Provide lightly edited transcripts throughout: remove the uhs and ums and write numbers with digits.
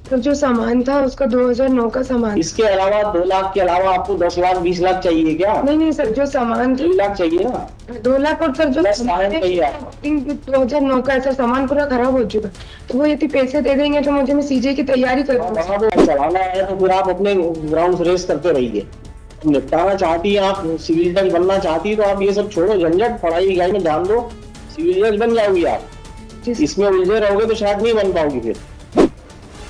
तो जो सामान था उसका 2009 का सामान। इसके अलावा 2 लाख के अलावा आपको 10 लाख 20 लाख चाहिए क्या? नहीं सर, जो सामान 3 लाख चाहिए ना? 2 लाख और सर जो 10 सामान चाहिए आपको। 2009 का है सर, सामान पूरा खराब हो चुका। तो वो यदि पैसे दे देंगे तो मुझे, मैं सीजे की तैयारी करूँगा। चलाना है तो फिर आप अपने ग्राउंड रेस करते रहिए। निपटाना चाहती है आप, सिविल जज बनना चाहती है तो आप ये सब छोड़ो झंझट, पढ़ाई लिखाई में ध्यान दो, सिविल जज बन जाओगी आप। इसमें उलझे रहोगे तो शायद नहीं बन पाओगी फिर।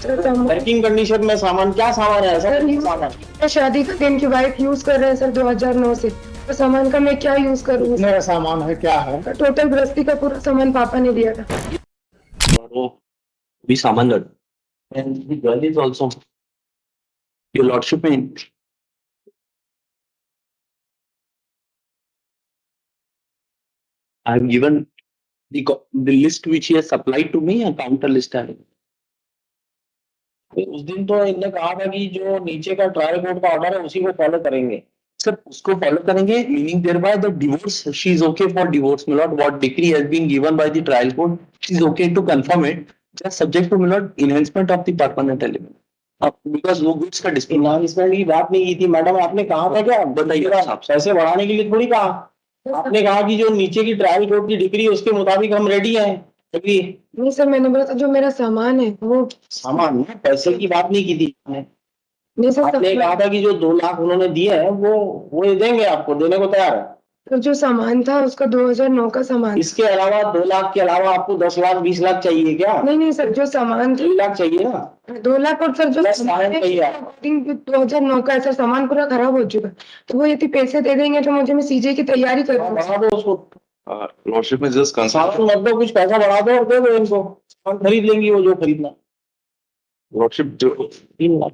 वर्किंग कंडीशन में सामान क्या सामान है ऐसा? सामान शादी का दिन की वाइफ यूज कर रहे हैं सर 2009 से, तो सामान का मैं क्या यूज करूँ? मेरा सामान है क्या है? टोटल गृहस्थी का पूरा सामान पापा ने दिया था। भी सामान लड़ and the girl is also your lordship in I have given the list which he has supplied to me, a counter list है। उस दिन तो इनने कहा था कि जो नीचे का ट्रायल कोर्ट का ऑर्डर है उसी को फॉलो करेंगे। सर उसको फॉलो करेंगे, meaning thereby the divorce, she is okay for divorce, my lord. What decree has been given by the trial court, she is okay to confirm it, just subject to, my lord, enhancement of the permanent element. अब because वो goods का display investment की बात नहीं की थी madam, आपने कहा था क्या? बताइए साहब। पैसे बढ़ाने के लिए थोड़ी कहा, आपने कहा कि जो नीचे की ट्रायल कोर्ट की डिग्री उसके मुताबिक हम रेडी हैं। नहीं सर, मैंने बोला था जो मेरा सामान है वो सामान, पैसे की बात नहीं की थी। नहीं सर, आपने कहा था कि जो 2 लाख उन्होंने दिए हैं वो देंगे, आपको देने को तैयार है। तो जो सामान था उसका 2009 का सामान। इसके अलावा 2 लाख के अलावा आपको 10 लाख 20 लाख चाहिए क्या? नहीं सर, जो सामान 3 लाख चाहिए ना? 2 लाख और सर जो 10 सामान चाहिए। 2009 का है सर, सामान पूरा खराब हो चुका। तो वो यदि पैसे दे देंगे तो मुझे, मैं सीजे की तैयारी करूँगा। बढ़ा दो उसको। लॉर्डशिप में जस्ट सामान मत दो, कुछ पैसा बढ़ा दो और दे दो इनको, हम खरीद लेंगी वो जो खरीदना। लॉर्डशिप जो 3 lakh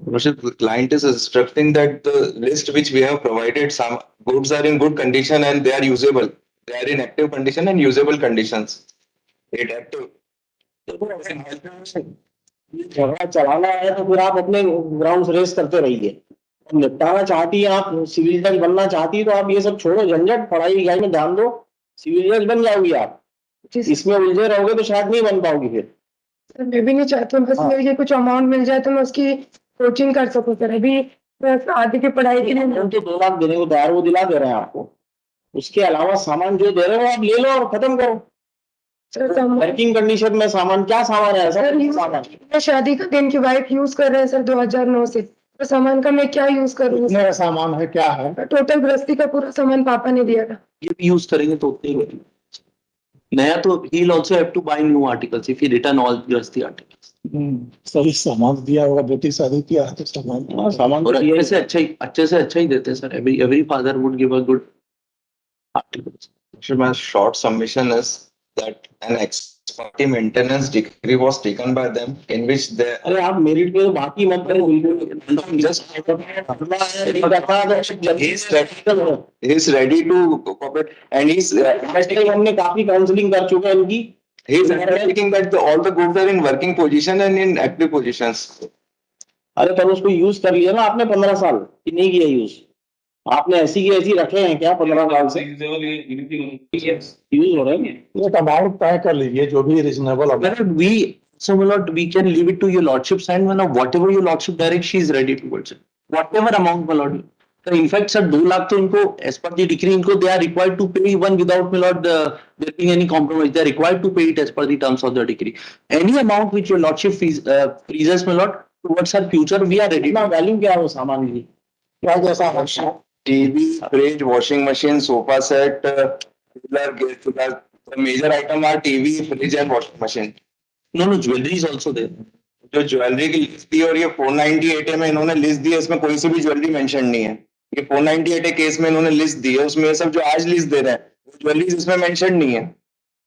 Lordship, the client is instructing that the list which we have provided, some goods are in good condition and they are usable. They are in active condition and usable conditions. It active. झगड़ा चलाना है तो फिर आप अपने ground race करते रहिए। निपटाना चाहती है आप, सिविल जज बनना चाहती है तो आप ये सब छोड़ो झंझट, पढ़ाई लिखाई में ध्यान दो, सिविल जज बन जाओगी आप। इसमें उलझे रहोगे तो शायद नहीं बन पाओगी फिर। सर मैं भी नहीं चाहती हूँ, बस मेरे कुछ अमाउंट मिल जाए तो मैं उसकी कोचिंग कर सकूँ सर। अभी आगे की पढ़ाई के लिए हम तो 2 लाख देने को तैयार, वो दिला दे रहे हैं आपको। उसके अलावा सामान जो दे रहे हो आप ले लो और खत्म करो। वर्किंग कंडीशन में सामान क्या सामान है ऐसा? सामान शादी का दिन की वाइफ यूज कर रहे हैं सर 2009 से, तो सामान का मैं क्या यूज करूँ? मेरा सामान है क्या है? टोटल गृहस्थी का पूरा सामान पापा ने दिया था। ये भी यूज करेंगे तो उतने ही नया, तो he will also have to buy new articles if he return all गृहस्थी articles। सही सामान दिया होगा, बेटी शादी किया है तो सामान और अच्छे से अच्छा ही देते हैं sir. every father would give a good articles। My short submission is that an ex parte maintenance decree was taken by them in which they अरे आप मेरिट पे तो बाकी मत करें बिल्कुल। just he's ready to cooperate and he's हमने काफी काउंसलिंग कर चुके हैं इनकी। he's undertaking that all the goods are in working position and in active positions। अरे पर उसको यूज कर लिया ना आपने 15 साल कि नहीं किया यूज? आपने ऐसी की ऐसी रखे हैं क्या 15 साल से? यूज हो रहे हैं। एक अमाउंट तय कर लीजिए जो भी reasonable we can leave it to your lordship's hand, whatever your lordship directs she is ready towards it, whatever amount, my lord। So in fact sir 2 lakh तो इनको as per the decree इनको they are required to pay even without, my lord, there being any compromise। They are required to pay it as per the terms of the decree। Any amount which your lordship freezes, my lord, towards her future we are ready। Value क्या है वो सामान की? क्या जैसा है? TV, fridge, washing machine, sofa set, cooler, gas cooler. The major item are TV, fridge and washing machine। no jewelry is also there। जो jewellery की लिस्ट दी और ये 498 में इन्होंने लिस्ट दी है, इसमें कोई सी भी ज्वेलरी मेंशन नहीं है। ये 498 केस में इन्होंने लिस्ट दी है, उसमें सब जो आज लिस्ट दे रहे हैं ज्वेलरी इसमें मेंशन नहीं है,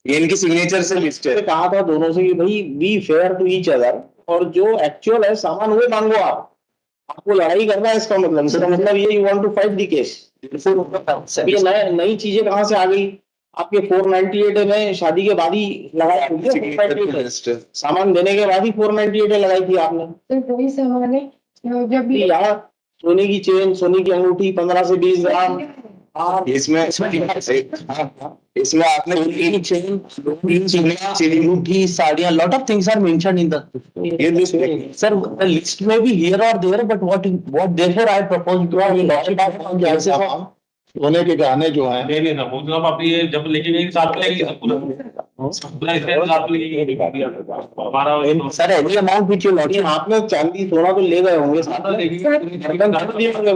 ये इनकी सिग्नेचर से लिस्ट है। कहा था दोनों से कि भाई be fair to each other, और जो एक्चुअल है सामान वो मांगो आप। आपको लड़ाई करना है इसका मतलब ये you want to fight the case. ये नई चीजें कहाँ से आ गई? आपके 498 में शादी के बाद ही लगाई थी, सामान देने के बाद ही 498 लगाई थी आपने। वही सामान है जब भी यार, सोने की चेन, सोने की अंगूठी 15 से 20 ग्राम, इसमें इसमें आपने अंगूठी, साड़ियाँ, lot of things are mentioned in the ये list sir. The list may be here or there, but what therefore I propose to our lordship of सोने के गहने जो हैं नहीं नहीं ना वो तो आप ये जब लेके गए साथ में लेके पूरा पूरा इसके साथ में लेके हमारा sir any amount which your lordship आपने चांदी सोना तो ले गए होंगे साथ में,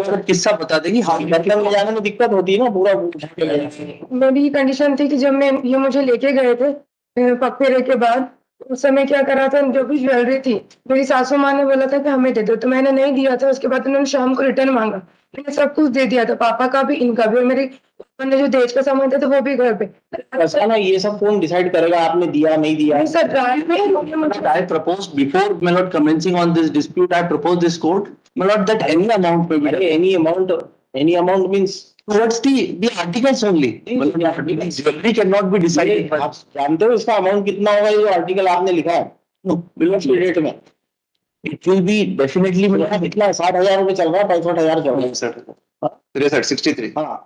sir किस्सा बता देगी हाँ बर्तन ले जाने में दिक्कत होती है ना पूरा उठा के ले जाने में। मेरी कंडीशन थी कि जब मैं ये मुझे लेके गए थे पकड़े के बाद, उस समय क्या करा था, जो भी ज्वेलरी थी मेरी सासू माँ ने बोला था कि हमें दे दो, तो मैंने नहीं दिया था। उसके बाद उन्होंने शाम को रिटर्न मांगा, मैंने सब कुछ दे दिया था, पापा का भी इनका भी, और मेरे पापा ने जो दहेज का सामान था तो वो भी घर पे। ऐसा ना, ये सब कौन डिसाइड करेगा आपने दिया नहीं दिया? नहीं सर, ड्राइव में उन्होंने मुझे I propose before my lord commencing on this dispute, I propose this court, my lord, that any amount may be अरे any amount means towards the articles only. Jewelry cannot be decided. आप जानते हो इसका amount कितना होगा? ये जो article आपने लिखा है No, बिल की डेट में it will be definitely. कितना है? 60,000 रुपए चल रहा है, 65,000 चल रहा है। 63 हाँ,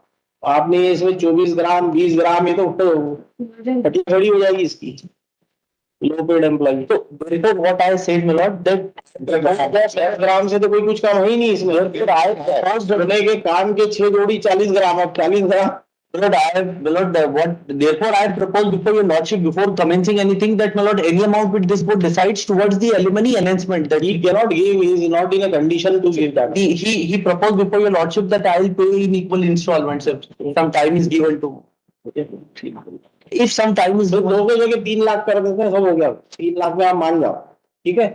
आपने इसमें 24 ग्राम 20 ग्राम, ये तो फटी खड़ी हो जाएगी इसकी, low paid employ. So therefore what I said, my lord, that 10 gram से तो कोई कुछ कम है ही नहीं इसमें। फिर आए धरने के कान के 6 जोड़ी 40 ग्राम, अब 40 ग्राम। my lord, what therefore I propose before your lordship, before commencing anything, that my lord, any amount which this board decides towards the alimony enhancement, that He cannot give, he is not in a condition to give that. he proposed before your lordship that I will pay in equal installments if some time is given to. If some time is तो given, दो के जगह 3 लाख कर देते हैं, सब हो गया। 3 लाख में आप मान जाओ, ठीक है?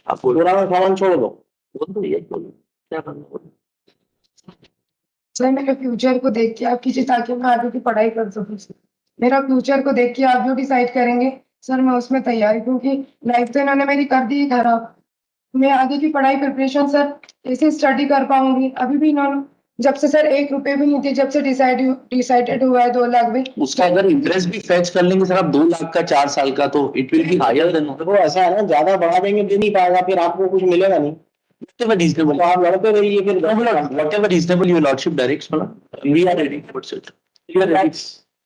आप बोलो पुराना सामान छोड़ दो। ये बोलो क्या करना बोलो। सर मेरे फ्यूचर को देख के आप कीजिए ताकि मैं आगे की पढ़ाई कर सकूं। मेरा फ्यूचर को देख के आप जो डिसाइड करेंगे सर मैं उसमें तैयार हूं, क्योंकि लाइफ तो इन्होंने मेरी कर दी खराब। मैं आगे की पढ़ाई प्रिपरेशन सर कैसे स्टडी कर पाऊंगी? अभी भी इन्होंने जब से सर 1 रुपए भी नहीं थे, जब से डिसाइडेड हुआ है 2 लाख भी। उसका अगर इंटरेस्ट भी फेच कर लेंगे सर आप 2 लाख का 4 साल का, तो it will be higher than देखो ऐसा है ना, ज्यादा बढ़ा देंगे दे नहीं पाएगा, फिर आपको कुछ मिलेगा नहीं, whatever reasonable. तो आप लड़ते रहिए फिर। No, my lord, whatever reasonable your lordship directs, my lord, we are ready towards it. We are ready.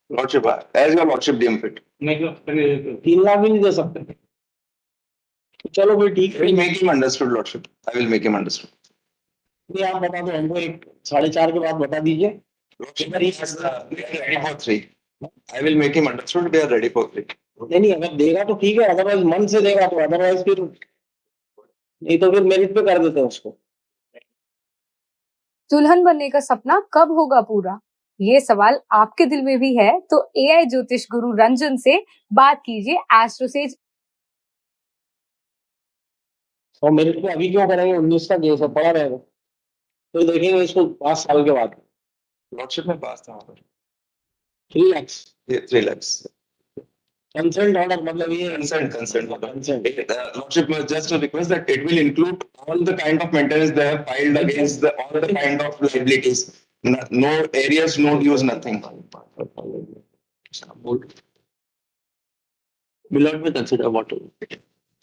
Lordship as your lordship deem fit. 3 lakh भी नहीं दे सकते, चलो फिर ठीक I will make him understood, lordship. I will make him understood. है। आप बता दो हमको, 4:30 के बाद बता दीजिए। Lordship, we are ready for 3. I will make him understood. We are ready for 3. नहीं अगर देगा तो ठीक है, अदरवाइज मन से देगा तो, अदरवाइज फिर नहीं तो फिर मेरिट पे कर देते हैं उसको। दुल्हन बनने का सपना कब होगा पूरा? ये सवाल आपके दिल में भी है तो एआई ज्योतिष गुरु रंजन से बात कीजिए। एस्ट्रोसेज और मेरिट पे अभी क्यों करेंगे? 19 का केस है, पड़ा रहेगा, तो देखेंगे इसको 5 साल के बाद। Lordship में पास था वहाँ पर। 3 लाख 3 lakhs. कंसेंट ऑर्डर, मतलब ये Consent. Lordship, just a request that it will include all the kind of maintenance they have filed against all the kind of liabilities. No areas, no dues, nothing. Will not be considered what.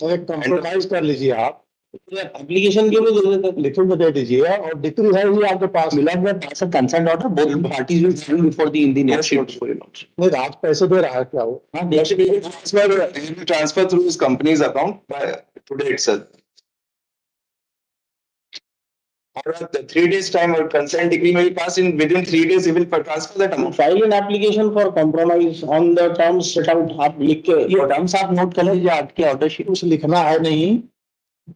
तो एक compromise कर लीजिए आप, application क्यों नहीं दे देते? लिखित में दे दीजिए और डिक्री है ही आपके पास। Will not be pass a consent order. Both parties will sign before the Indian lordship. नहीं, राज पैसे दे रहा है क्या वो? Lordship, he will transfer through his company's account by today itself. Or the 3 days time or consent decree may be passed in within 3 days. He will transfer that amount. File an application for compromise on the terms set out, आप लिख के ये terms आप note कर लीजिए आपके order sheet. कुछ लिखना है नहीं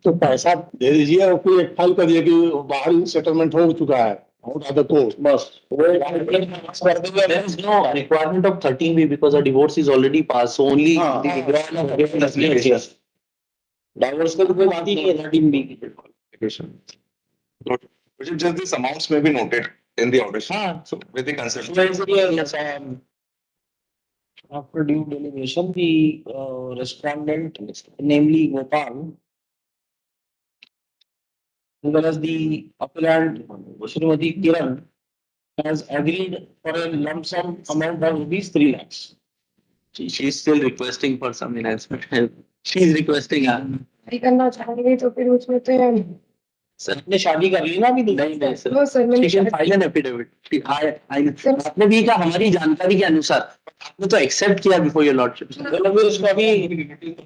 तो पैसा दे दीजिए और फिर एक फाइल करिए कि बाहरी सेटलमेंट हो चुका है, आउट ऑफ द कोर्ट। बस There is no requirement of 13B because a divorce is already passed. So only हाँ, the withdrawal of forgiveness is here. Divorce का तो कोई बात ही नहीं है 13B की। Lordship, just these amounts may be noted in the order sheet. हाँ, So with the consent. Yes, after due deliberation, the respondent, namely Gopal, as well as the appellant Srimati Kiran, has agreed for a lump sum amount of rupees 3 lakhs. she is still requesting for some enhancement. She is requesting. नहीं करना चाहेंगे तो फिर उसमें तो sir आपने शादी कर ली ना अभी तो? नहीं नहीं सर, नो सर, मैंने she can file an affidavit. आपने भी कहा हमारी जानकारी के अनुसार, आपने तो एक्सेप्ट किया बिफोर योर लॉर्डशिप. मतलब फिर इसको अभी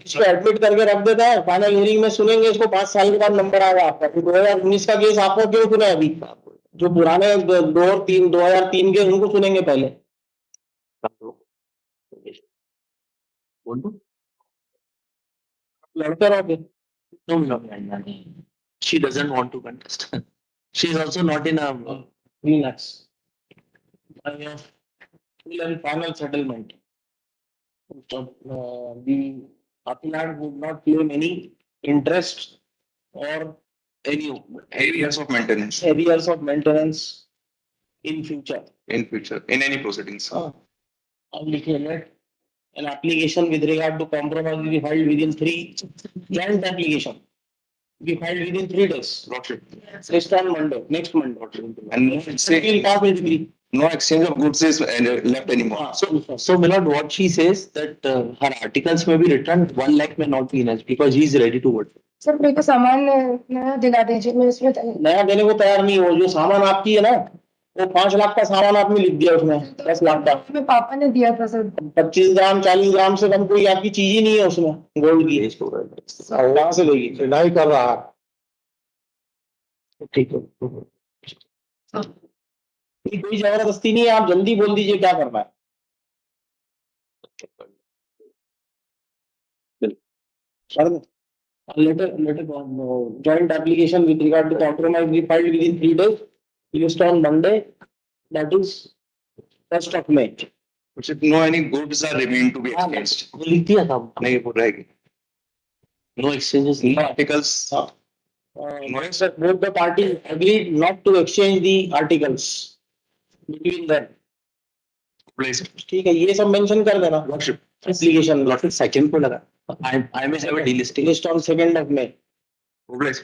इसको एडमिट करके रख देता है, फाइनल हियरिंग में सुनेंगे इसको, 5 साल के बाद नंबर आएगा आपका। फिर 2019 का केस आपको क्यों सुने अभी? जो पुराने 2003 के उनको सुनेंगे पहले। बोल दो. लड़ते रहोगे। No, no, no, no. She doesn't want to contest. She is also not in a. Relax. Full and final settlement. The appellant would not claim any interest or Any. Areas of maintenance arrears of maintenance in future. in future, in any proceedings. अब लिखिए let an application with regard to compromise will be filed within 3 joint application be filed within 3 days. Lordship. Next on Monday, next Monday. And no Feel exchange, confidently. no exchange of goods is left anymore. So, my lord, what she says that her articles may be returned, 1 lakh may not be enough because he is ready to vote. Sir मेरे को सामान नया दिला दीजिए, मैं उसमें नया देने को तैयार नहीं हो, जो सामान आपकी है ना वो 5 लाख का सामान आपने लिख दिया उसमें 10 लाख का। मैं पापा ने दिया था सर। 25 ग्राम 40 ग्राम से कम कोई आपकी चीज ही नहीं है उसमें गोल्ड की। कहाँ से देगी? नहीं कर रहा है। ठीक है. कोई जबरदस्ती नहीं है, आप जल्दी बोल दीजिए क्या करना है। Letter joint application with regard to compromise be filed within 3 days. Released on Monday, that is 1st of May. Lordship, no any goods are remain to be exchanged. वो लिख दिया था. नहीं वो रहेगी. No exchanges. No articles. Both the parties agreed not to exchange the articles between them. Place. ठीक है, ये सब मेंशन कर देना Lordship. एप्लीकेशन। Lordship, second को लगा. I may have a delisting. Released on 2nd of May. Place.